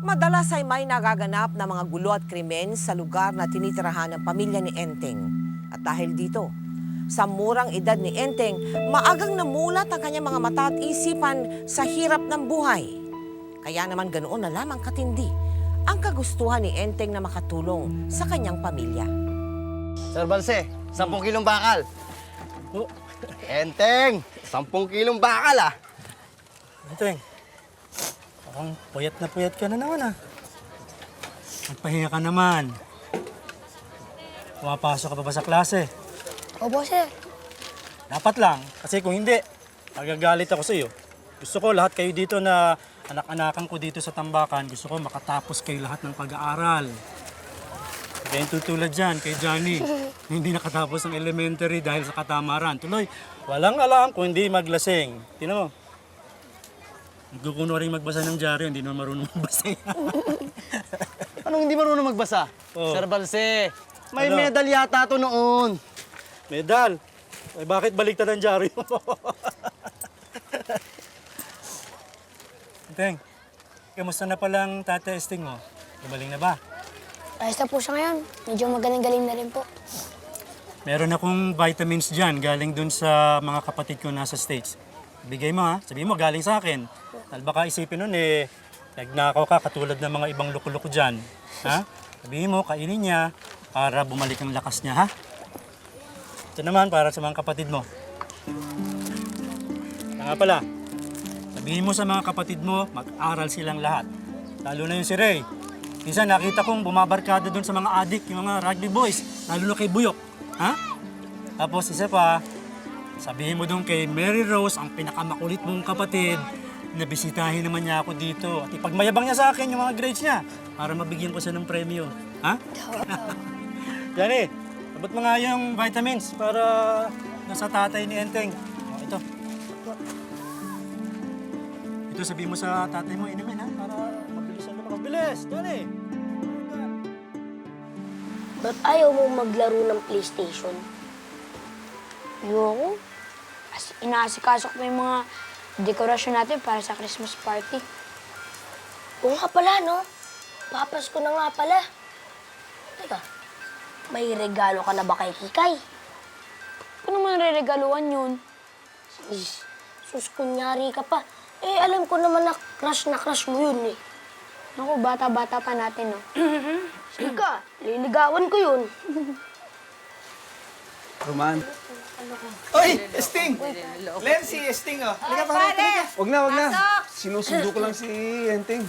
Madalas ay may nagaganap na mga gulo at krimen sa lugar na tinitirahan ng pamilya ni Enteng. At dahil dito, sa murang edad ni Enteng, maagang namulat ang kanyang mga mata at isipan sa hirap ng buhay. Kaya naman ganoon na lamang katindi ang kagustuhan ni Enteng na makatulong sa kanyang pamilya. Sir Balse, 10 kilong bakal. Enteng, 10 kilong bakal ah. Enteng, parang puyat ka na naman ah. Magpahinga ka naman. Pumapasok ka pa ba sa klase? Opo, sir. Dapat lang, kasi kung hindi, magagalit ako sa iyo. Gusto ko lahat kayo dito na anak-anakan ko dito sa Tambakan, gusto ko makatapos kayo lahat ng pag-aaral. Kaya yung tutulad dyan, kay Johnny, hindi nakatapos ng elementary dahil sa katamaran. Tuloy, walang alam kung hindi maglasing. Tingnan mo. Nagkukuno rin magbasa ng dyaryo, hindi naman marunong magbasa yan. Anong hindi marunong magbasa? Oh. Sir Balse, may Ano? medal yata to noon. Medal! Eh, bakit baliktad ang dyaryo mo? Teng, kamusta na palang tata-testing mo? Gumaling na ba? Ayos na po siya ngayon. Medyo magaling-galing na rin po. Meron akong vitamins dyan galing dun sa mga kapatid ko nasa States. Bigay mo ha, sabihin mo galing sa akin. Dahil baka isipin nun eh, nagnakaw ka katulad ng mga ibang loko-loko dyan. Ha? Sabihin mo, kainin niya para bumalik ang lakas niya ha. Ito naman para sa mga kapatid mo. Ito nga pala, sabihin mo sa mga kapatid mo, mag-aral silang lahat. Lalo na yung si Ray. Minsan nakita kong bumabarkada doon sa mga adik, yung mga rugby boys, lalo na kay Buyok. Ha? Tapos isa pa, sabihin mo doon kay Mary Rose, ang pinakamakulit mong kapatid, na bisitahin naman niya ako dito. At ipagmayabang niya sa akin yung mga grades niya para mabigyan ko siya ng premyo. Ha? Yan abot mo nga yung vitamins para nasa tatay ni Enteng. O, ito. Ito sabihin mo sa tatay mo, inumin ha, para mabilisan naman. Mabilis! Yan Ba't ayaw mo maglaro ng PlayStation? Ayoko. Inaasikaso ko yung mga dekorasyon natin para sa Christmas party. Oo nga pala, no? Papasko na nga pala. Teka, may regalo ka na ba kay Kikay? Ano man re-regaluhan yun? Sus, kunyari ka pa. Eh, alam ko naman na crush mo yun eh. Naku, bata-bata pa natin, no? Sika, liligawan ko yun. Roman. Oy, Esting! Len, si Esting, oh. Halika, pare. Huwag na. Sinusundo ko lang si Enting.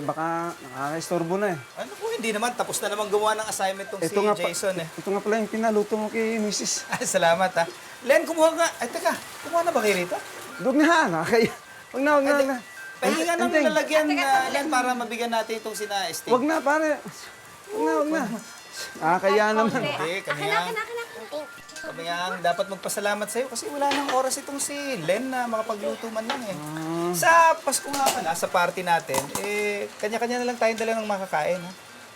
Baka nakaka-istorbo na eh. Ano po, hindi naman. Tapos na naman gumawa ng assignment tong si Jason eh. Ito nga pala yung pinaluto mo kay Mrs. Salamat ha. Len, kumuha nga. Ay, teka. Kumuha na ba kayo rito? Doon na, nakakaya. Huwag na. Pahinga ng Enteng. lalagyan, Len, para mabigyan natin itong sina Esting. Huwag na, pare. Huwag na. Nakakaya naman. Hindi, kami ang dapat magpasalamat sa'yo kasi wala nang oras itong si Len na makapagluto man lang eh. Sa Pasko nga pala, sa party natin, kanya-kanya na lang tayong dala ng makakain. Ha?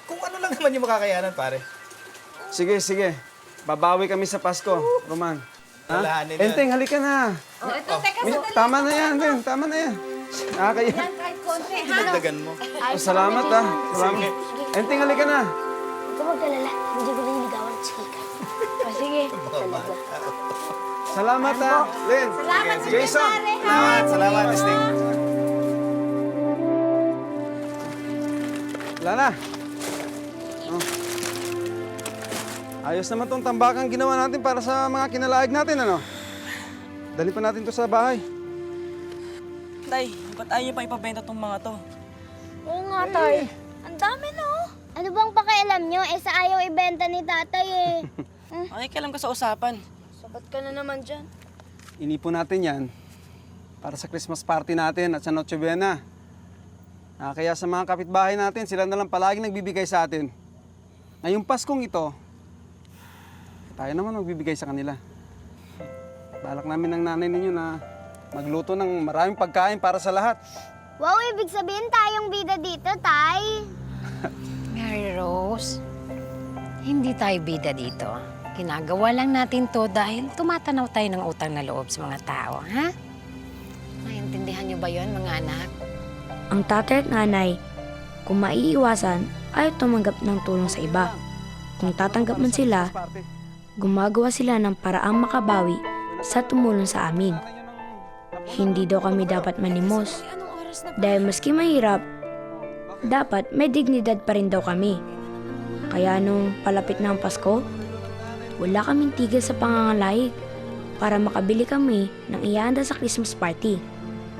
Kung ano lang naman yung makakayanan, pare. Sige. Babawi kami sa Pasko, Roman. Walahanin yun. Enteng, halika na. Ito, teka, sandali. Tama na yan, Len. Tama na yan. Nakakaya. Yan, kahit konti, ha? Dinagdagan mo. Salamat ha. Salamat. Enteng, halika na. Huwag ka mag-alala, hindi ko liligawan si Kikay. Sige. Salamat ha. Len. Salamat sa Jason. Salamat, Esting. Wala na. Oh. Ayos naman tong tambakang ginawa natin para sa mga kinalaig natin, ano? Dali pa natin to sa bahay. Tay, ba't ayaw niyo pa ipabenta tong mga to? Oo nga, Tay. Ang dami, no? Ano bang pakialam nyo? Eh, sa ayaw ibenta ni tatay, eh. Ay, kailan ka sa usapan? Sabat ka na naman dyan. Inipon natin yan para sa Christmas party natin at sa Noche Buena. Kaya sa mga kapitbahay natin, sila na lang palagi nagbibigay sa atin. Ngayong Paskong ito, tayo naman magbibigay sa kanila. Balak namin ng nanay ninyo na magluto ng maraming pagkain para sa lahat. Wow, ibig sabihin tayong bida dito, Tay. Mary Rose, hindi tayo bida dito. Ginagawa lang natin to dahil tumatanaw tayo ng utang na loob sa mga tao, ha? Naiintindihan niyo ba yon, mga anak? Ang tatay at nanay, Kung maiiwasan, ayaw tumanggap ng tulong sa iba. Kung tatanggap man sila, gumagawa sila ng paraang makabawi sa tumulong sa amin. Hindi daw kami dapat manimos. Dahil maski mahirap, dapat may dignidad pa rin daw kami. Kaya nung palapit ng Pasko, wala kaming tigil sa pangangalayik para makabili kami ng ihanda sa Christmas party.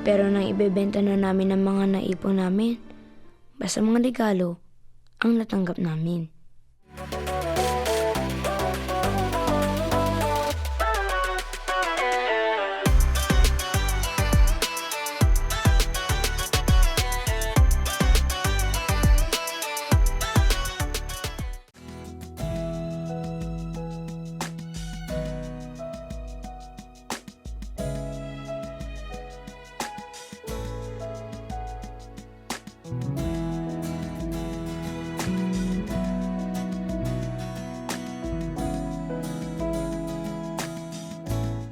Pero nang ibebenta na namin ang mga naipon namin, basta mga regalo ang natanggap namin.